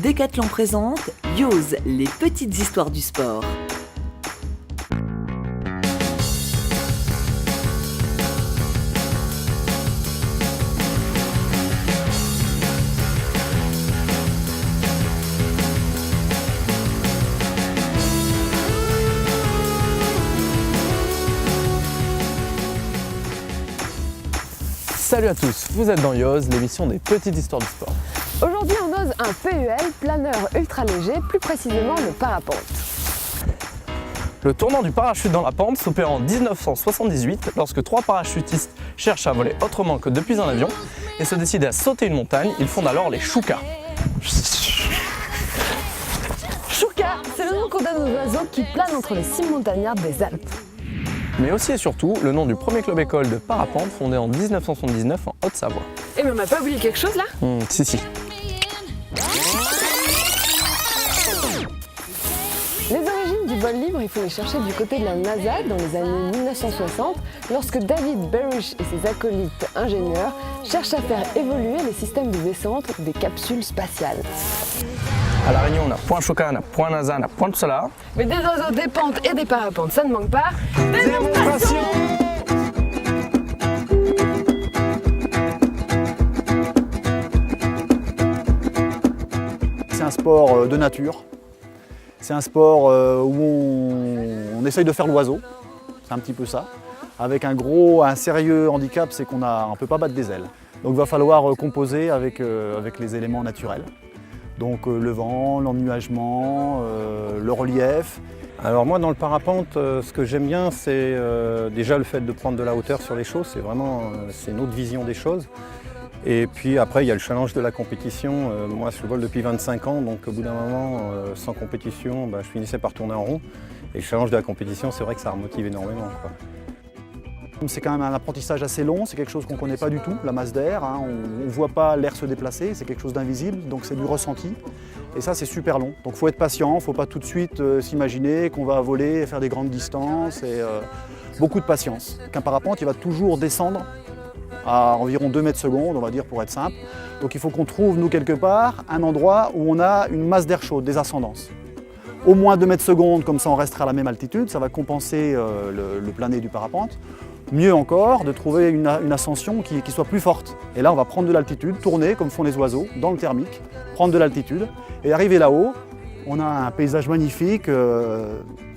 Decathlon présente YOZ, les petites histoires du sport. Salut à tous, vous êtes dans YOZ, l'émission des petites histoires du sport. Aujourd'hui on ose un PEL, planeur ultra léger, plus précisément le parapente. Le tournant du parachute dans la pente s'opère en 1978 lorsque 3 parachutistes cherchent à voler autrement que depuis un avion et se décident à sauter une montagne. Ils fondent alors les Choucas. Chouka, c'est le nom qu'on donne aux oiseaux qui planent entre les cimes montagnardes des Alpes. Mais aussi et surtout le nom du premier club école de parapente fondé en 1979 en Haute-Savoie. Et mais on n'a pas oublié quelque chose là? Si. Les origines du vol libre, il faut les chercher du côté de la NASA dans les années 1960, lorsque David Berusch et ses acolytes ingénieurs cherchent à faire évoluer les systèmes de descente des capsules spatiales. À La Réunion, on a point Chouca, on a point NASA, on a point tout ça là. Mais des oiseaux, des pentes et des parapentes, ça ne manque pas. Démonstration! C'est un sport de nature. C'est un sport où on essaye de faire l'oiseau. C'est un petit peu ça. Avec un sérieux handicap, c'est qu'on ne peut pas battre des ailes. Donc il va falloir composer avec les éléments naturels. Donc le vent, l'ennuagement, le relief. Alors moi dans le parapente, ce que j'aime bien c'est déjà le fait de prendre de la hauteur sur les choses, c'est une autre vision des choses. Et puis après il y a le challenge de la compétition. Moi je vole depuis 25 ans, donc au bout d'un moment, sans compétition, je finissais par tourner en rond. Et le challenge de la compétition, c'est vrai que ça remotive énormément, quoi. C'est quand même un apprentissage assez long, c'est quelque chose qu'on ne connaît pas du tout, la masse d'air. On ne voit pas l'air se déplacer, c'est quelque chose d'invisible, donc c'est du ressenti. Et ça, c'est super long. Donc il faut être patient, il ne faut pas tout de suite s'imaginer qu'on va voler et faire des grandes distances. Et, beaucoup de patience. Qu'un parapente, il va toujours descendre à environ 2 mètres secondes, on va dire pour être simple. Donc il faut qu'on trouve, nous, quelque part, un endroit où on a une masse d'air chaude, des ascendances. Au moins 2 mètres secondes, comme ça on restera à la même altitude, ça va compenser le plané du parapente. Mieux encore, de trouver une ascension qui soit plus forte. Et là, on va prendre de l'altitude, tourner comme font les oiseaux, dans le thermique, prendre de l'altitude. Et arriver là-haut, on a un paysage magnifique,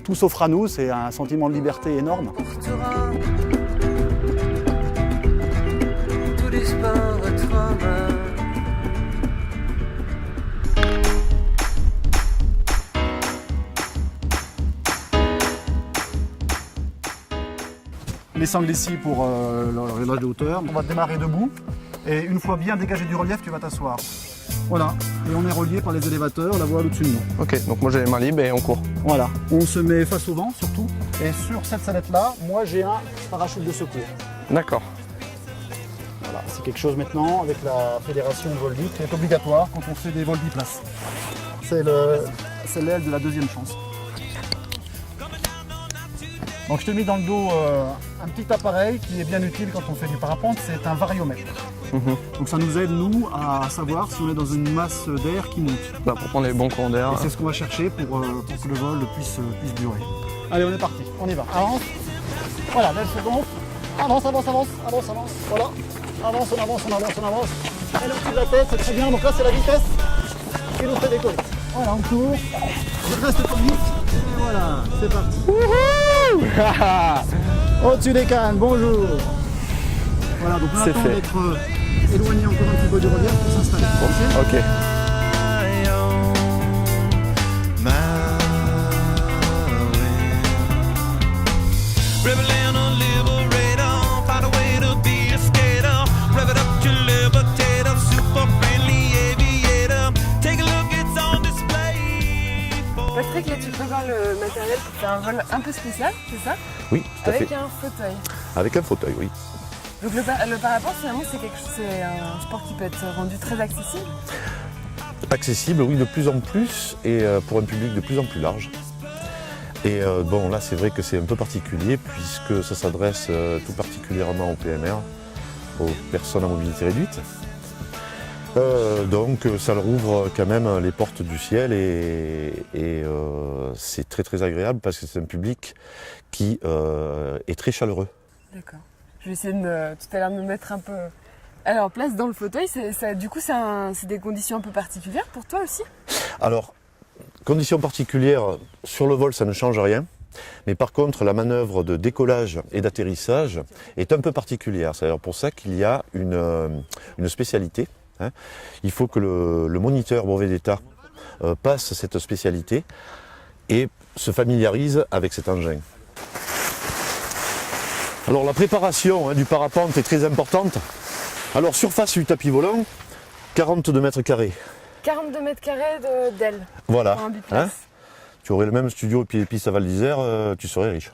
tout s'offre à nous, c'est un sentiment de liberté énorme. Les sangles ici pour le réglage de hauteur. On va démarrer debout et une fois bien dégagé du relief, tu vas t'asseoir. Voilà, et on est relié par les élévateurs, la voile au-dessus de nous. Ok, donc moi j'ai les mains libres et on court. Voilà, on se met face au vent surtout. Et sur cette sellette-là, moi j'ai un parachute de secours. D'accord. Voilà, c'est quelque chose maintenant avec la fédération de vol libre qui est obligatoire quand on fait des vols biplaces. C'est l'aile de la deuxième chance. Donc je t'ai mis dans le dos un petit appareil qui est bien utile quand on fait du parapente, c'est un variomètre. Donc ça nous aide nous à savoir si on est dans une masse d'air qui monte. Pour prendre les bons courants d'air. Et c'est ce qu'on va chercher pour que le vol puisse durer. Allez, on est parti, on y va. Avance. Voilà, l'aile se gonfle. Avance. Voilà. Avance. Et le dessus de la tête, c'est très bien. Donc là, c'est la vitesse qui nous fait décoller. Voilà, on tourne. Je reste tonique. Et voilà, c'est parti. Au-dessus des cannes, bonjour. Voilà, donc on attend d'être éloigné encore un petit peu du relief pour s'installer. Ok. Patrick, là tu prépares le matériel pour faire un vol un peu spécial, c'est ça? Oui, tout à fait. Avec un fauteuil. Avec un fauteuil, oui. Donc le parapente, finalement, c'est un sport qui peut être rendu très accessible. Accessible, oui, de plus en plus, et pour un public de plus en plus large. Et bon, là, c'est vrai que c'est un peu particulier, puisque ça s'adresse tout particulièrement au PMR, aux personnes à mobilité réduite. Donc ça leur ouvre quand même les portes du ciel et c'est très très agréable parce que c'est un public qui est très chaleureux. D'accord. Je vais essayer de tout à l'heure me mettre un peu à leur place dans le fauteuil. Du coup, c'est des conditions un peu particulières pour toi aussi? Alors, conditions particulières, sur le vol ça ne change rien. Mais par contre, la manœuvre de décollage et d'atterrissage est un peu particulière. C'est d'ailleurs pour ça qu'il y a une spécialité. Hein. Il faut que le moniteur brevet d'État passe cette spécialité et se familiarise avec cet engin. Alors la préparation du parapente est très importante. Alors surface du tapis volant, 42 mètres carrés. 42 mètres carrés d'aile. Voilà. Pour un biplace. Tu aurais le même studio et puis à Val d'Isère, tu serais riche.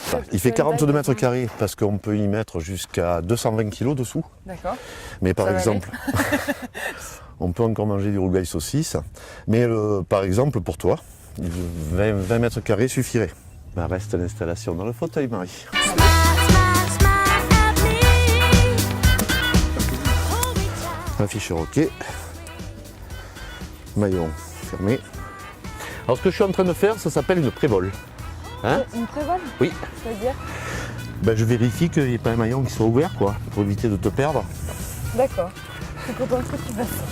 Voilà. Il fait 42 mètres carrés parce qu'on peut y mettre jusqu'à 220 kg dessous. D'accord. Mais par exemple, on peut encore manger du rougail saucisse. Mais par exemple, pour toi, 20 mètres carrés suffirait. Ben, reste l'installation dans le fauteuil, Marie. Afficheur OK. Maillon fermé. Alors ce que je suis en train de faire, ça s'appelle une prévole. Hein? Une prévole? Oui. C'est-à-dire? Ben, je vérifie qu'il n'y ait pas un maillon qui soit ouvert, quoi, pour éviter de te perdre. D'accord. Je suis contente que tu fasses ça.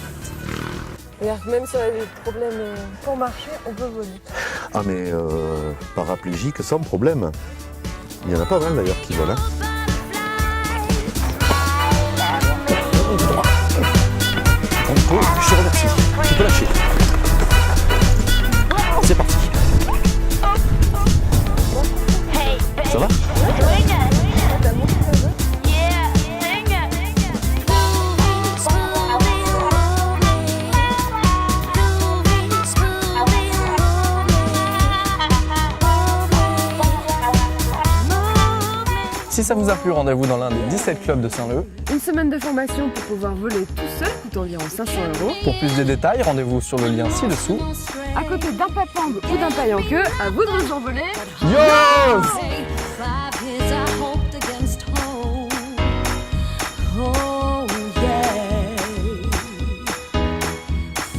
C'est-à-dire que même si on a des problèmes pour marcher, on peut voler. Ah mais paraplégique sans problème. Il y en a pas mal d'ailleurs qui volent. Hein. Je te remercie. Tu peux lâcher. C'est parti. Ça va? Si ça vous a plu, rendez-vous dans l'un des 17 clubs de Saint-Leu. Une semaine de formation pour pouvoir voler tout seul coûte environ 500 €. Pour plus de détails, rendez-vous sur le lien ci-dessous. À côté d'un papang ou d'un paille en queue, à vous de vous envoler. Yo! 5 years I hoped against hope. Oh yeah.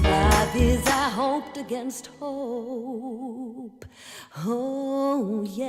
5 years I hoped against hope. Oh yeah.